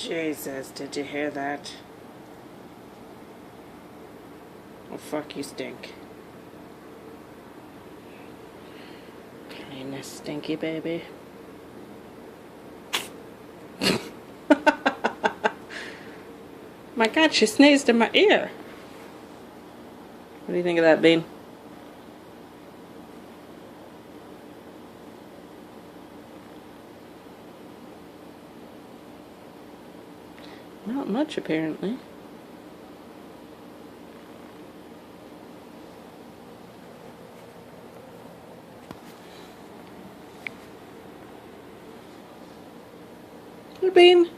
Jesus, did you hear that? Oh, fuck, you stink. Clean this stinky baby. My God, she sneezed in my ear. What do you think of that, Bean? Not much, apparently. Hey, Bean.